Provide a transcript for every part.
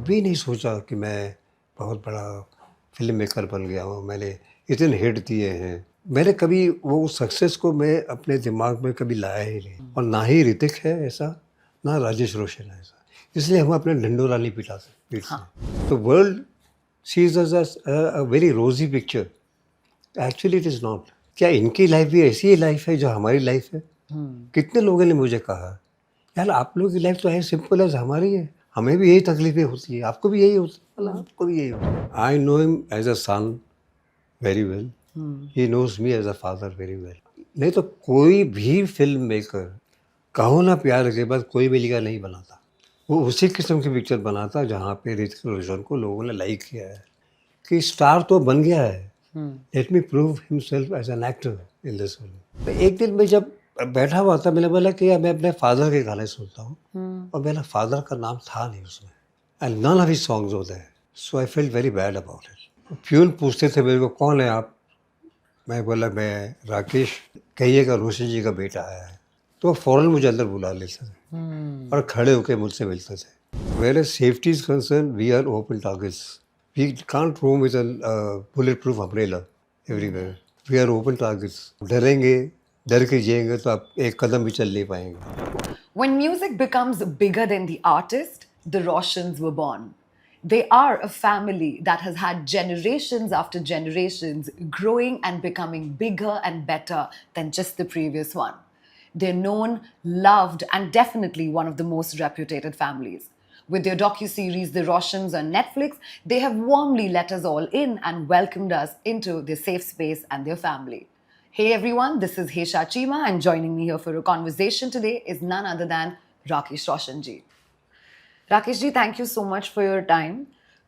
कभी नहीं सोचा कि मैं बहुत बड़ा फिल्म मेकर बन गया हूँ, मैंने इतने हिट दिए हैं। मैंने कभी वो सक्सेस को मैं अपने दिमाग में कभी लाया ही नहीं, और ना ही ऋतिक है ऐसा, ना राजेश रोशन है ऐसा। इसलिए हम अपने ढिंढोरा नहीं पीटते। हाँ। तो world sees us a very rosy picture, actually it is not. क्या इनकी लाइफ भी ऐसी ही लाइफ है जो हमारी लाइफ है? कितने लोगों ने मुझे कहा, यार आप लोगों की लाइफ तो है सिंपल एज हमारी है, हमें भी यही तकलीफें होती है, आपको भी यही होती है, मतलब आपको भी यही होता है। I know him as a son very well, he knows me as a father very well. नहीं तो कोई भी फिल्म मेकर कहो ना प्यार के बाद कोई भी लिखा नहीं बनाता। वो उसी किस्म की पिक्चर बनाता जहाँ पे ऋतिक रोशन को लोगों ने लाइक किया है कि स्टार तो बन गया है, let me prove himself as an actor in this film. एक दिन मैं जब बैठा हुआ था, मैंने बोला कि यार मैं अपने फादर के गाने सुनता हूँ, और मेरा फादर का नाम था नहीं उसमें, and none of his songs were there, so I felt very bad about it. Peon पूछते थे मेरे को, कौन है आप? मैं बोला मैं राकेश, कहिएगा रोशन जी का बेटा आया है। तो फ़ौरन मुझे अंदर बुला लेते थे और खड़े होकर मुझसे मिलते थे। Where safety is concern, we are open targets, we can't roam with a bullet proof umbrella everywhere, we are open targets. डरेंगे, डर के जिएंगे तो आप एक कदम भी चल नहीं पाएंगे। When music becomes bigger than the artist, the Roshans were born. They are a family that has had generations after generations growing and becoming bigger and better than just the previous one. They're known, loved, and definitely one of the most reputed families. With their docu-series The Roshans on Netflix, they have warmly let us all in and welcomed us into their safe space and their family. Hey everyone, this is Hesha Chima, and joining me here for a conversation today is none other than Rakesh Roshan ji. Rakesh ji, thank you so much for your time,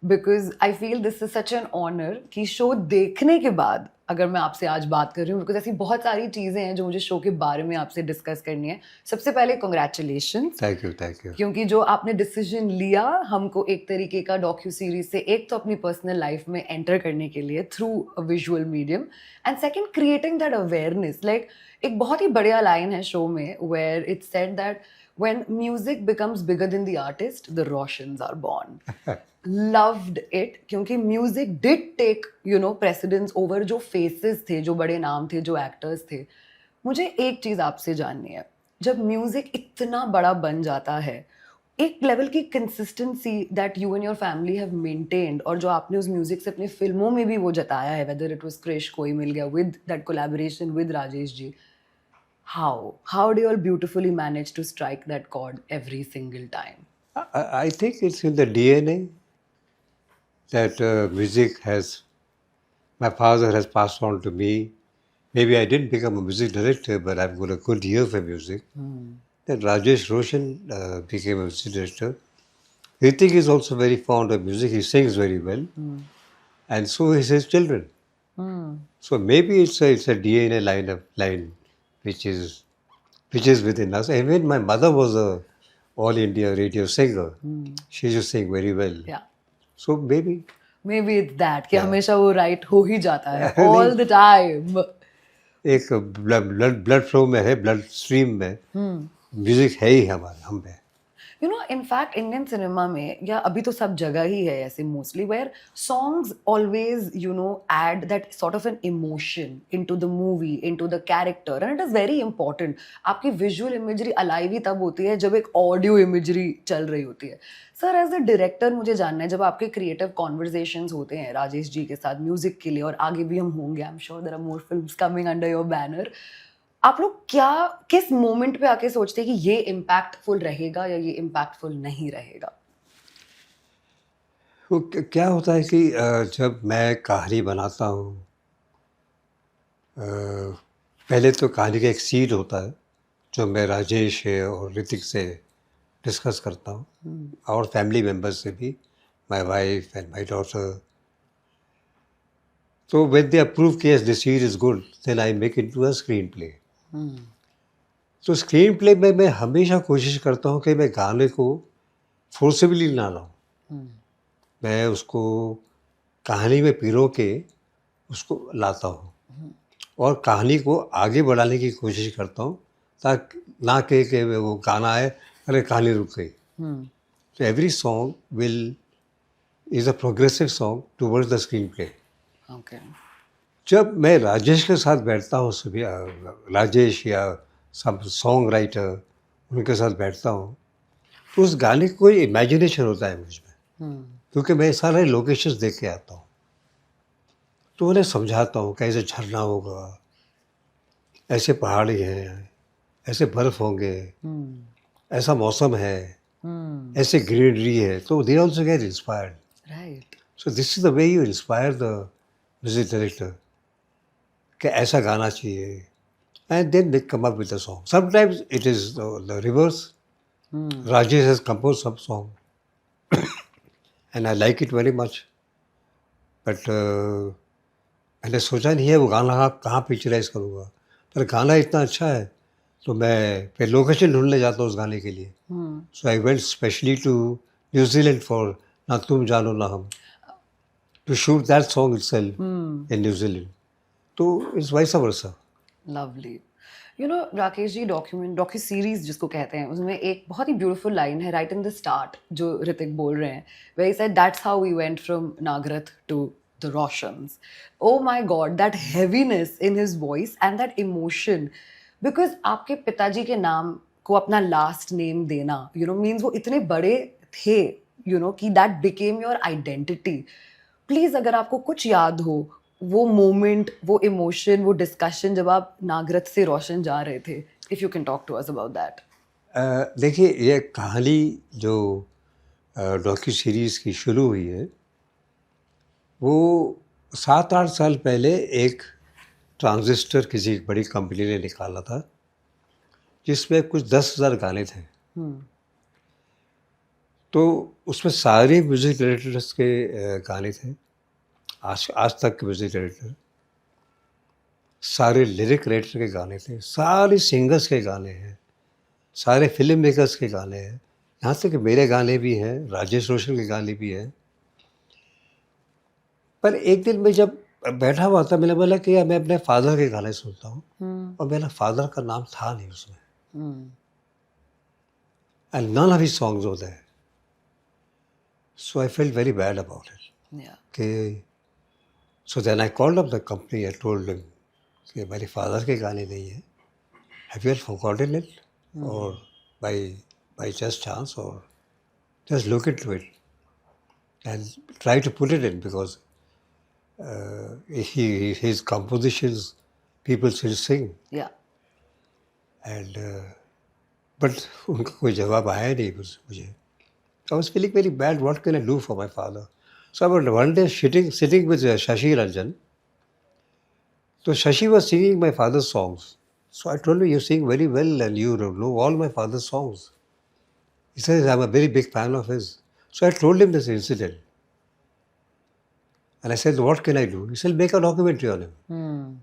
because I feel this is such an honor कि show देखने के बाद अगर मैं आपसे आज बात कर रही हूँ, बिकॉज ऐसी बहुत सारी चीज़ें हैं जो मुझे शो के बारे में आपसे डिस्कस करनी है। सबसे पहले congratulation, thank you, thank you. क्योंकि जो आपने डिसीजन लिया हमको एक तरीके का डॉक्यू सीरीज से एक तो अपनी पर्सनल लाइफ में एंटर करने के लिए through a visual medium, and second creating that awareness. Like एक बहुत ही बढ़िया लाइन है शो में where it's said that when music becomes bigger than the artist, the Roshans are born. Loved it, क्योंकि music did take, precedence over जो faces थे, जो बड़े नाम थे, जो actors थे। मुझे एक चीज़ आपसे जाननी है, जब music इतना बड़ा बन जाता है, एक लेवल की consistency that you and your family have maintained, और जो आपने उस म्यूजिक से अपनी फिल्मों में भी वो जताया है, whether it was Krrish Koi Mil Gaya with that collaboration with Rajesh ji, how do you all beautifully manage to strike that chord every single time? I think it's in the DNA that music has, my father has passed on to me. Maybe I didn't become a music director, but I've got a good ear for music. Then Rajesh Roshan became a music director. Hrithik is also very fond of music. He sings very well, and so is his children. So maybe it's a DNA line which is within us. Even my mother was a all India radio singer. She used to sing very well. Yeah. So maybe. Maybe it's that कि हमेशा वो right हो ही जाता है all the time. एक blood flow में है, blood stream में म्यूजिक है ही हमारे हम में। इनफैक्ट इंडियन सिनेमा में, या अभी तो सब जगह ही है ऐसे mostly, where songs always add that sort of an emotion into the movie, into the character, and it is very important. आपकी विजुअल इमेजरी अलाइव ही तब होती है जब एक ऑडियो इमेजरी चल रही होती है। सर एज अ डायरेक्टर मुझे जानना है, जब आपके क्रिएटिव कॉन्वर्जेशंस होते हैं राजेश जी के साथ म्यूजिक के लिए, और आगे भी हम होंगे, I am sure there are more films coming under your banner, आप लोग किस मोमेंट पे आके सोचते हैं कि ये इम्पैक्टफुल रहेगा या ये इम्पैक्टफुल नहीं रहेगा? वो क्या होता है कि जब मैं कहानी बनाता हूँ, पहले तो कहानी का एक सीड होता है जो मैं राजेश और ऋतिक से डिस्कस करता हूँ, और फैमिली मेम्बर्स से भी, my wife and my daughter. तो व्हेन दे अप्रूव कि yes this seed is good, then I make it to a screenplay. तो स्क्रीन प्ले में मैं हमेशा कोशिश करता हूँ कि मैं गाने को फोर्सिबली ना लाऊं, मैं उसको कहानी में पिरो के उसको लाता हूँ और कहानी को आगे बढ़ाने की कोशिश करता हूँ, ताकि ना कि वो गाना है अरे कहानी रुक गई। So every song will is a progressive song towards the screen play. Okay. जब मैं राजेश के साथ बैठता हूँ सुबह, राजेश या सब सॉन्ग राइटर उनके साथ बैठता हूँ, तो उस गाने की कोई इमेजिनेशन होता है मुझ में, क्योंकि मैं सारे लोकेशंस देख के आता हूँ। तो उन्हें समझाता हूँ कैसे झरना होगा, ऐसे पहाड़ी हैं, ऐसे बर्फ़ होंगे, ऐसा मौसम है, ऐसे ग्रीनरी है, तो they also get inspired. Right. So this is the way you inspire the music director कि ऐसा गाना चाहिए, and then they come up with the song. Sometimes it is the reverse. Rajesh has compose some song and I like it very much, but मैंने सोचा नहीं है वो गाना कहाँ पिक्चराइज करूँगा, पर गाना इतना अच्छा है तो मैं फिर लोकेशन ढूंढने जाता हूँ उस गाने के लिए। So I went specially to New Zealand for Na Tum Jaano Na Hum, to shoot that song itself in New Zealand. तो it's vice versa. Lovely. Rakesh ji, docuseries जिसको कहते हैं, उसमें एक बहुत ही ब्यूटीफुल लाइन है राइट इन द स्टार्ट जो ऋतिक बोल रहे हैं, where he said that's how we went from Nagrath to the Roshans. Oh my God, that heaviness in his voice and that emotion, because आपके पिताजी के नाम को अपना लास्ट नेम देना, means वो इतने बड़े थे, कि that became your identity. Please अगर आपको कुछ याद हो, वो मोमेंट, वो इमोशन, वो डिस्कशन जब आप नागरथ से रोशन जा रहे थे, if you can talk to us about that. देखिए, ये कहानी जो डॉक्यू सीरीज़ की शुरू हुई है, वो 7-8 साल पहले एक ट्रांजिस्टर किसी बड़ी कंपनी ने निकाला था, जिसमें कुछ 10,000 गाने थे। तो उसमें सारे म्यूज़िक डायरेक्टर्स के गाने थे, आज तक के म्यूज़िक डायरेक्टर, सारे लिरिक राइटर के गाने थे, सारे सिंगर्स के गाने हैं, सारे फिल्म मेकर्स के गाने हैं, यहाँ तक कि मेरे गाने भी हैं, राजेश रोशन के गाने भी हैं। पर एक दिन मैं जब बैठा हुआ था, मैंने बोला कि यार मैं अपने फादर के गाने सुनता हूँ, और मेरा फादर का नाम था नहीं उसमें, and none of his songs were there. So I felt very bad about it कि so then I called up the company, I told them कि मेरे फादर के गाने नहीं है, हैव यू फॉरगॉटन इट, और बाय जस्ट चांस, और just look into it and try to put it in, because his compositions people still sing. Yeah. And but उनका कोई जवाब आया नहीं मुझे। I was feeling very bad. What can I do for my father? So I was one day sitting with Shashi Ranjan. So Shashi was singing my father's songs. So I told him, you sing very well and you know all my father's songs. He says, I'm a very big fan of his. So I told him this incident. And I said, what can I do? He said, make a documentary on him.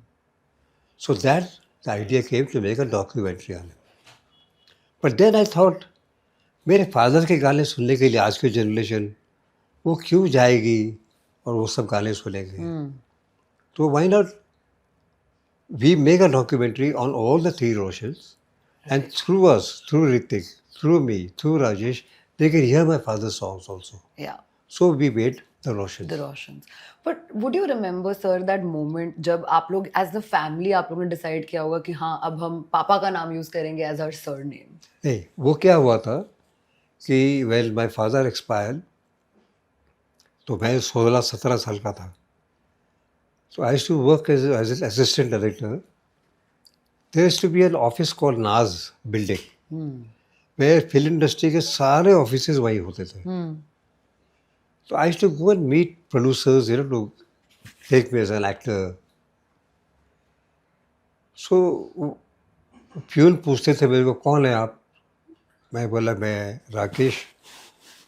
So that the idea came to make a documentary on him. But then I thought, मेरे father के गाने सुनने के लिए आज की generation वो क्यों जाएगी और वो सब गाने सुनेंगे? तो why not we make a documentary on all the three Roshans, and through us, through Ritik, through me, through Rajesh, they can hear my father's songs also. Yeah. So we made the Roshans. The Roshans. But would you remember, sir, that moment जब आप लोग as the family आप लोगों ने decide किया होगा कि हाँ अब हम पापा का नाम use करेंगे as our surname? नहीं, वो क्या हुआ था कि when my father expired, तो मैं 16-17 साल का था. So I used to work as an assistant director. There used to be an office called Naz building, where film industry के सारे offices वहीं होते थे. So I used to go and meet producers, to take me as an actor. So फ्यून पूछते थे मेरे को, कौन है आप? मैं बोला, मैं राकेश,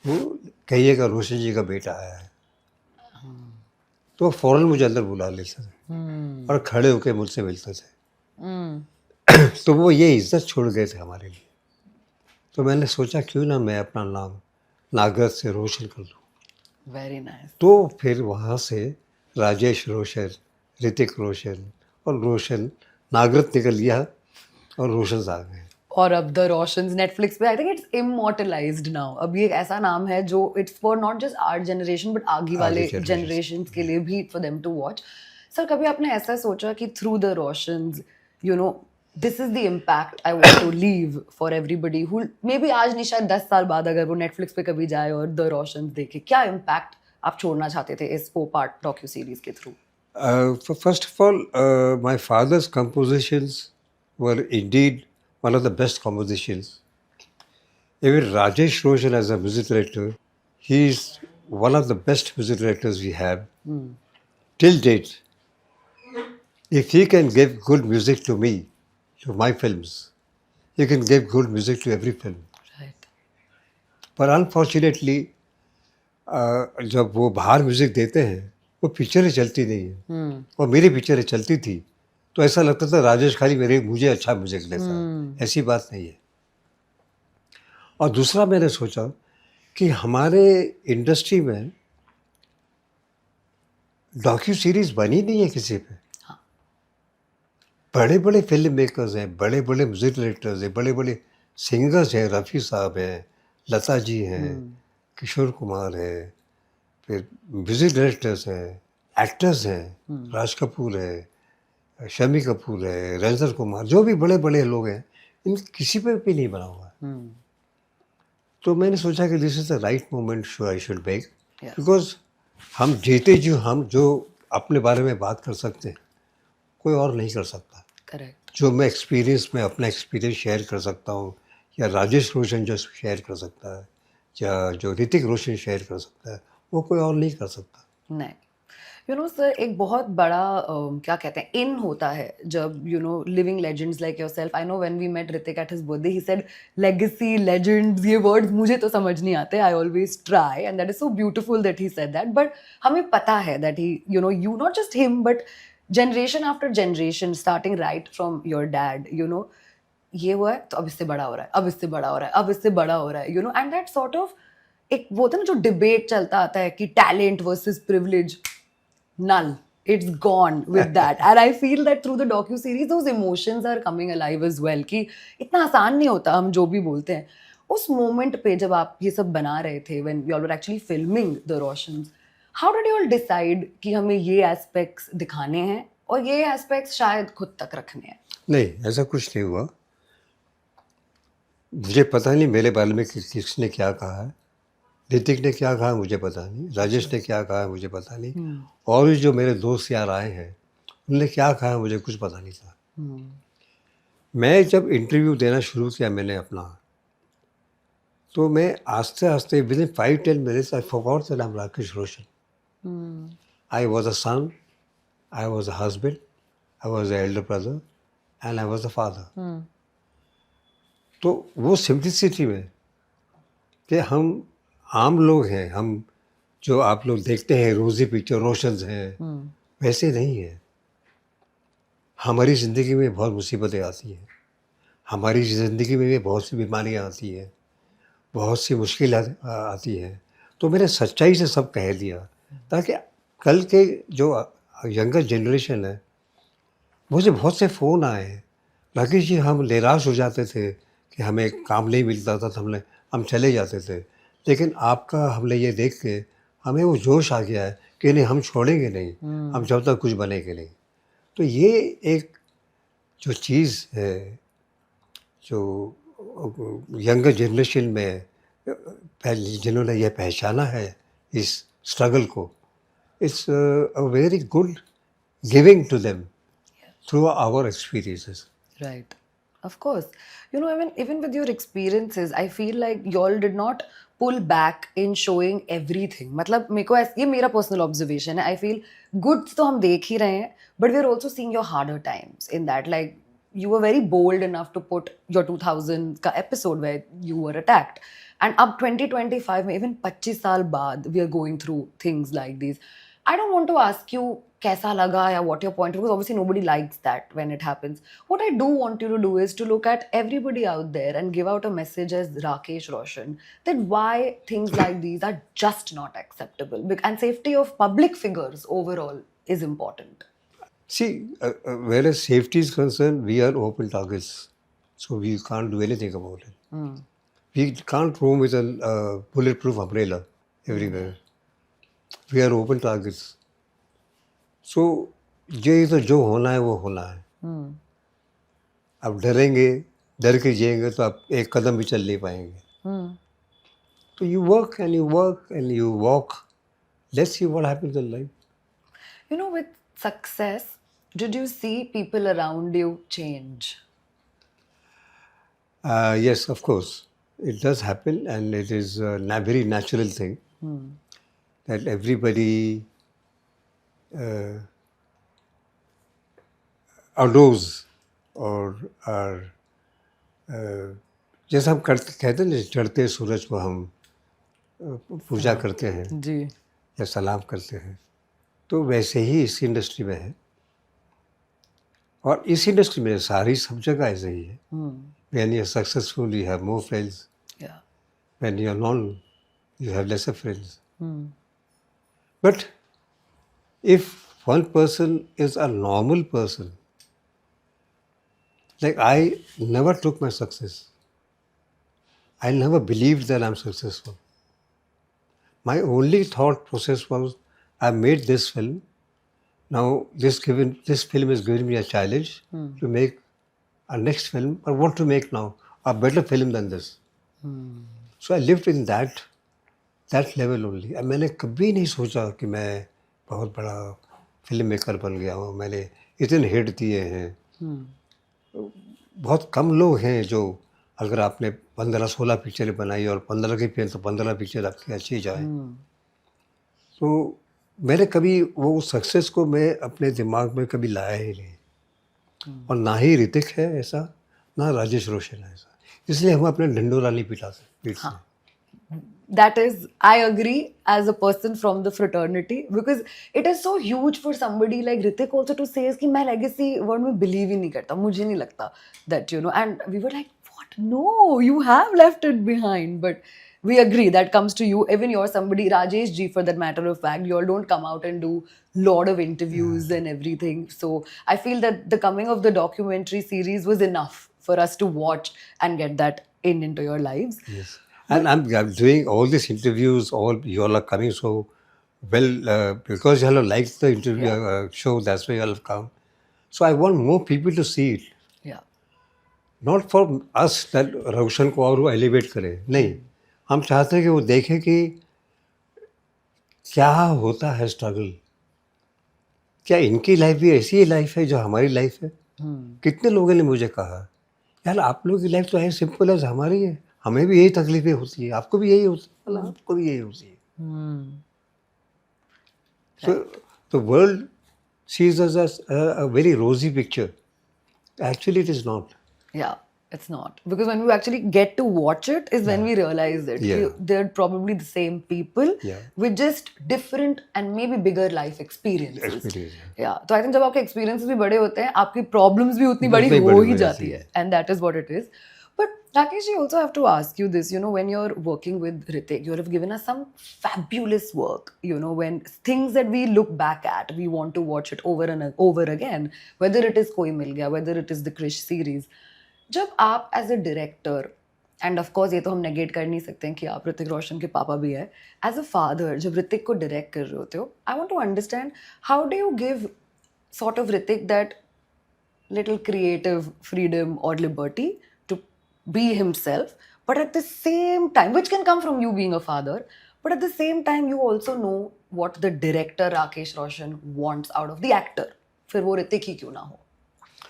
वो कहिएगा रोशन जी का बेटा आया है. तो फ़ौरन मुझे अंदर बुला लेते थे और खड़े होकर मुझसे मिलते थे. तो वो ये इज्जत छोड़ गए थे हमारे लिए. तो मैंने सोचा क्यों ना मैं अपना नाम नागरथ से रोशन कर दूँ. Very nice. तो फिर वहाँ से राजेश रोशन, ऋतिक रोशन और रोशन नागरथ निकल गया और रोशन आ गए. और अब द रोशंस नेटफ्लिक्स पे I think it's immortalised now. अब ये एक ऐसा नाम है जो it's for not just our generation but आगे वाले generations. जनरेशन के लिए भी for them to watch. Sir कभी आपने ऐसा सोचा कि through the Roshans you know this is the impact I want to leave for everybody who may be आज नहीं शायद 10 साल बाद अगर वो नेटफ्लिक्स पे कभी जाए और द रोशंस देखे, क्या इम्पैक्ट आप छोड़ना चाहते थे इस 4-part डॉक्यू सीरीज के through? First of all, my father's compositions were indeed one of the best compositions. Even Rajesh Roshan as a music director, he is one of the best music directors we have till date. If he can give good music to me, to my films, he can give good music to every film. Right. पर unfortunately जब वो बाहर music देते हैं वो पिक्चरें चलती नहीं है. और मेरी पिक्चरें चलती थी तो ऐसा लगता था राजेश खाली मुझे अच्छा म्यूजिक देता है. ऐसी बात नहीं है. और दूसरा मैंने सोचा कि हमारे इंडस्ट्री में डॉक्यू सीरीज बनी नहीं है किसी पे. बड़े बड़े फिल्म मेकर्स हैं, बड़े बड़े म्यूजिक डायरेक्टर्स हैं, बड़े बड़े सिंगर्स हैं, रफ़ी साहब हैं, लता जी हैं, किशोर कुमार हैं, फिर म्यूजिक डायरेक्टर्स हैं, एक्टर्स हैं, राज कपूर है, शमी कपूर है, रंजन कुमार, जो भी बड़े बड़े लोग हैं, इन किसी पे भी नहीं बना हुआ है. तो मैंने सोचा कि this is the right moment I should make, because हम जीते जी हम जो अपने बारे में बात कर सकते हैं कोई और नहीं कर सकता. करेक्ट. जो मैं एक्सपीरियंस में अपना एक्सपीरियंस शेयर कर सकता हूँ, या राजेश रोशन जो शेयर कर सकता है, या जो ऋतिक रोशन शेयर कर सकता है, वो कोई और नहीं कर सकता. नहीं. यू नो सर एक बहुत बड़ा क्या कहते हैं इन होता है जब you know living legends like yourself. I know when we met Hrithik at his birthday he said legacy legends. ये वर्ड्स मुझे तो समझ नहीं आते. I always try and that is so beautiful that he said that. But हमें पता है that he you not just him but generation after generation starting right from your dad you know ये हुआ है तो अब इससे बड़ा हो रहा है, अब इससे बड़ा हो रहा है, अब इससे बड़ा हो रहा है you know. And that sort of एक वो होता है ना जो डिबेट चलता आता है कि talent versus privilege, null, it's gone with that. And I feel that through the docu series those emotions are coming alive as well कि इतना आसान नहीं होता हम जो भी बोलते हैं. उस मोमेंट पे जब आप ये सब बना रहे थे when you all were actually filming the Roshans, how did you all decide कि हमें ये एस्पेक्ट्स दिखाने हैं और ये एस्पेक्ट्स शायद खुद तक रखने हैं? नहीं, ऐसा कुछ नहीं हुआ. मुझे पता नहीं मेरे बारे में किसने क्या कहा है. ऋतिक ने क्या कहा मुझे पता नहीं, राजेश ने क्या कहा मुझे पता नहीं, और भी जो मेरे दोस्त यार आए हैं उन्होंने क्या कहा मुझे कुछ पता नहीं था. मैं जब इंटरव्यू देना शुरू किया मैंने अपना, तो मैं आस्ते आस्ते within 5-10 minutes I forgot that I am Rakesh Roshan. I was a son, I was a husband, I was an elder brother and I was a father. तो वो सिंपलिसिटी में कि हम आम लोग हैं, हम जो आप लोग देखते हैं रोज़ी पिक्चर रोशंस हैं, वैसे नहीं है. हमारी ज़िंदगी में बहुत मुसीबतें आती हैं, हमारी ज़िंदगी में भी बहुत सी बीमारियां आती हैं, बहुत सी मुश्किल आती हैं. तो मैंने सच्चाई से सब कह दिया ताकि कल के जो यंगर जनरेशन है, मुझे बहुत से फ़ोन आए, राकेश जी हम निराश हो जाते थे कि हमें काम नहीं मिलता था तो हम चले जाते थे, लेकिन आपका हमने ये देख के हमें वो जोश आ गया है कि नहीं हम छोड़ेंगे नहीं, हम जब तक कुछ बनेंगे नहीं. तो ये एक जो चीज़ है जो यंगर जनरेशन में जिन्होंने ये पहचाना है इस स्ट्रगल को, it's a very good giving to them through our experiences. Right. Of course. You know, even with your experiences, I feel like y'all did not pull back in showing everything. मतलब मेरे को ये मेरा personal observation है. I feel goods तो हम देख ही रहे हैं, but we are also seeing your harder times in that. Like you were very bold enough to put your 2000 का episode where you were attacked. And अब 2025 में even 25 साल बाद we are going through things like these. I don't want to ask you कैसा लगा या what your point, because obviously nobody likes that when it happens. What I do want you to do is to look at everybody out there and give out a message as Rakesh Roshan that why things like these are just not acceptable, and safety of public figures overall is important. See, whereas safety is concerned, we are open targets. So we can't do anything about it. We can't roam with a bulletproof umbrella everywhere. We are open targets. So ये तो जो होना है वो होना है. अब डरेंगे, डर के जिएंगे तो आप एक कदम भी चल नहीं पाएंगे. तो you work and you walk. Let's see what happens in life. You know, with success, did you see people around you change? Yes, of course. It does happen, and it is a very natural thing that everybody adores or are. जैसे हम कहते हैं ना, चढ़ते सूरज को हम पूजा करते हैं जी. या सलाम करते हैं, तो वैसे ही इस इंडस्ट्री में है. और इस इंडस्ट्री में सारी सब जगह ऐसे ही है. When you are successful, you have more friends. Yeah. When you are known, you have lesser friends. But if one person is a normal person, like I never took my success. I never believed that I'm successful. My only thought process was, I made this film. Now this film is giving me a challenge to make a next film. But what to make now? A better film than this. So I lived in that level only. अब मैंने कभी नहीं सोचा कि मैं बहुत बड़ा film maker बन गया हूँ. मैंने इतने हिट दिए हैं. बहुत कम लोग हैं जो, अगर आपने 15-16 पिक्चरें बनाई और 15 की फिल्म तो 15 पिक्चर आपकी अच्छी जाए. तो मैंने कभी वो सक्सेस को मैं अपने दिमाग में कभी लाया ही नहीं. और ना ही ऋतिक है ऐसा, ना राजेश रोशन है ऐसा. इसलिए हम अपने ढिंडोरा नहीं पीटते. That is, I agree as a person from the fraternity, because it is so huge for somebody like Hrithik also to say कि मैं legacy word में believe ही नहीं करता, मुझे नहीं लगता that, you know, and we were like, what? No, you have left it behind. But we agree that comes to you. Even you're somebody, Rajesh ji for that matter of fact, you all don't come out and do lot of interviews and everything. So I feel that the coming of the documentary series was enough for us to watch and get that into your lives. Yes. And I'm doing all these interviews, you all are coming so well because you all have liked the interview show, that's why you all have come. So I want more people to see it. Yeah. Not for us that रोशन को और वो elevate करे, नहीं. हम चाहते हैं कि वो देखें कि क्या होता है स्ट्रगल. क्या इनकी लाइफ भी ऐसी ही लाइफ है जो हमारी लाइफ है. कितने लोगों ने मुझे कहा, यार आप लोगों की लाइफ तो है सिंपल है हमारी है, हमें भी यही तकलीफें होती है, आपको भी यही होती है, आपको भी यही होती है. So the world sees us as a very rosy picture. Actually, it is not. Yeah, it's not. Because when we actually get to watch it is when we realize it. Yeah. They're probably the same people with just different and maybe bigger life experiences. Yeah. So I think जब आपके experiences भी बड़े होते हैं, आपकी problems भी उतनी बड़ी हो ही जाती है. And that is what it is. But Rakesh, I also have to ask you this, you know, when you're working with Hrithik, you have given us some fabulous work, you know, when things that we look back at, we want to watch it over and over again, whether it is Koi Mil Gaya, whether it is the Krish series. जब आप as a director, and of course ये तो हम negate कर नहीं सकते हैं कि आप ऋतिक रोशन के पापा भी है, as a father, जब ऋतिक को direct कर रहे होते हो, I want to understand, how do you give sort of Hrithik that little creative freedom or liberty to be himself, but at the same time, which can come from you being a father, but at the same time you also know what the director Rakesh Roshan wants out of the actor. फिर वो ऋतिक ही क्यों ना हो.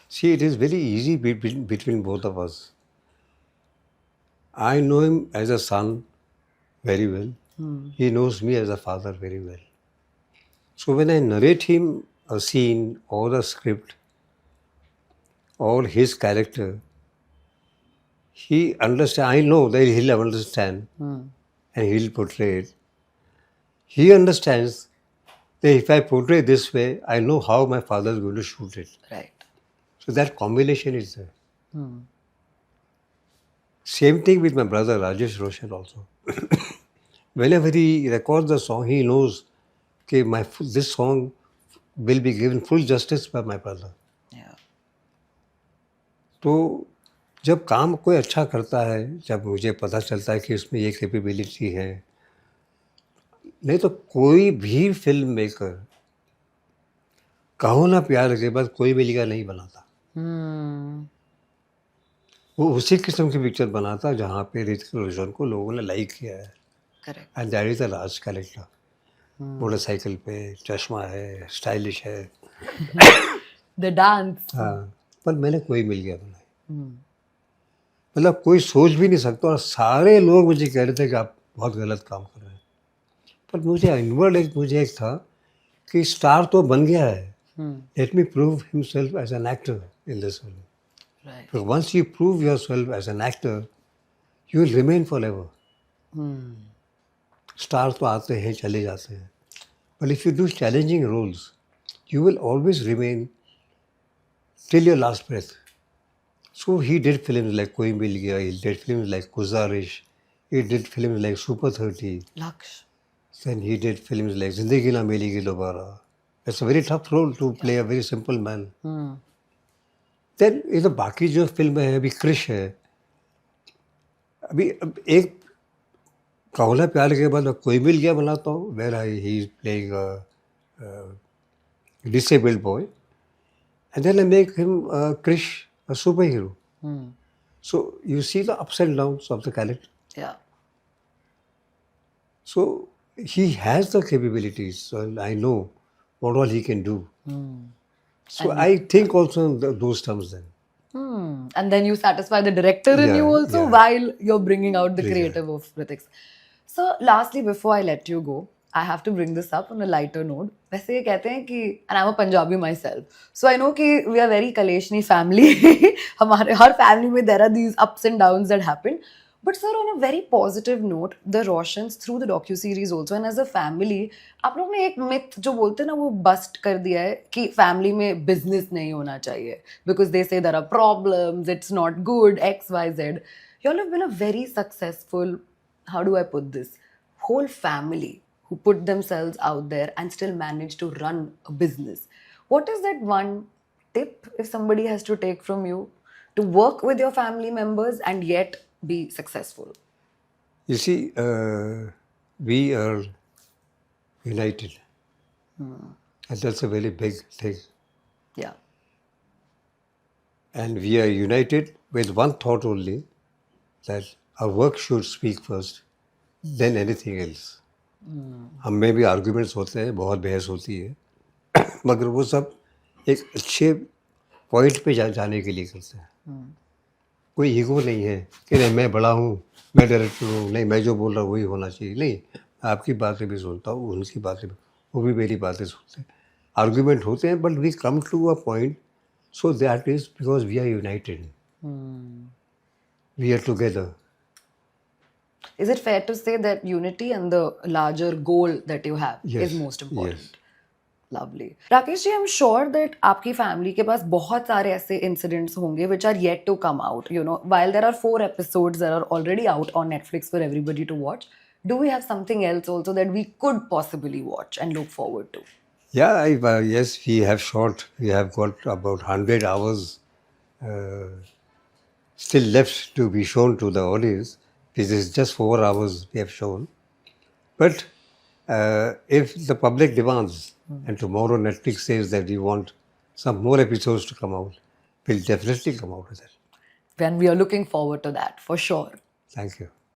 See, it is very easy between both of us. I know him as a son very well. He knows me as a father very well. So when I narrate him a scene or a script or his character, he understands. I know that he'll understand and he'll portray it. He understands that if I portray this way, I know how my father is going to shoot it. Right. So that combination is there. Same thing with my brother Rajesh Roshan also. Whenever he records the song, he knows that this song will be given full justice by my brother. Yeah. तो जब काम कोई अच्छा करता है, जब मुझे पता चलता है कि उसमें ये कैपेबिलिटी है, नहीं तो कोई भी फिल्म मेकर कहो ना प्यार के बाद कोई मिलिगा नहीं बनाता। वो उसी किस्म की पिक्चर बनाता जहाँ पे ऋतिक रोशन को लोगों ने लाइक किया है। Correct. And that is the last character. Motorcycle पे, चश्मा है, स्टाइलिश है। The dance. हाँ, पर मैंने कोई मिल गया बनाई। मतलब कोई सोच भी नहीं सकता, और सारे लोग मुझे कह रहे थे कि आप बहुत गलत काम कर रहे हैं। पर मुझे इनवर्ड मुझे एक था कि स्टार तो बन गया है, let me prove himself as an actor in this film. Right. Because once you prove yourself as an actor, you will remain forever. Stars तो आते हैं, चले जाते हैं. But if you do challenging roles, you will always remain till your last breath. So he did films like Koi Mil Gaya, he did films like Guzarish, he did films like Super 30, लक्ष्य। then he did films like Zindagi Na Milegi Dobara. It's a very tough role to play a very simple man. Then ये तो बाकी जो film है, अभी क्रिश है, अभी अब एक कहो ना प्यार के बाद कोई मिल गया बनाता हूँ, where I he is playing disabled boy, and then I make him Krrish a superhero. So you see the ups and downs of the character. Yeah. So he has the capabilities, so I know what all he can do. So I think also in those terms then. And then you satisfy the director in Yeah, you also yeah. while you're bringing out the Yeah. creative of Hrithik. So lastly, before I let you go, I have to bring this up on a lighter note. वैसे ये कहते हैं कि, and I'm a Punjabi myself, so I know कि we are very Kaleshni family. हमारे हर family में there are these ups and downs that happen. But sir, on a very positive note, the Roshans through the docu-series also and as a family, आप लोग ने एक myth जो बोलते हैं ना वो bust कर दिया है कि family में business नहीं होना चाहिए because they say there are problems, it's not good, X, Y, Z. You all have been a very successful, how do I put this, whole family who put themselves out there and still manage to run a business. What is that one tip if somebody has to take from you to work with your family members and yet be successful? You see, we are united, and that's a very big thing. Yeah. And we are united with one thought only, that our work should speak first, then anything else. हम में भी arguments होते हैं, बहुत बहस होती है, मगर वो सब एक अच्छे पॉइंट पे जाने के लिए करते हैं. कोई ईगो नहीं है कि नहीं मैं बड़ा हूँ, मैं डायरेक्टर हूँ, नहीं मैं जो बोल रहा हूँ वही होना चाहिए. नहीं, आपकी बातें भी सुनता हूँ, उनकी बातें भी, वो भी मेरी बातें सुनते हैं. आर्ग्यूमेंट होते हैं, but we come to a point, so that is because we are united, we are together. Is it fair to say that unity and the larger goal that you have Yes, is most important? yes. Lovely. Rakesh ji, I'm sure that आपकी family के पास बहुत सारे ऐसे incidents होंगे which are yet to come out. You know, while there are 4 episodes that are already out on Netflix for everybody to watch, do we have something else also that we could possibly watch and look forward to? Yeah, yes, we have shot. We have got about 100 hours still left to be shown to the audience. This is just 4 hours we have shown. But if the public demands, and tomorrow Netflix says that we want some more episodes to come out, we'll definitely come out with it. When we are looking forward to that, for sure. Thank you.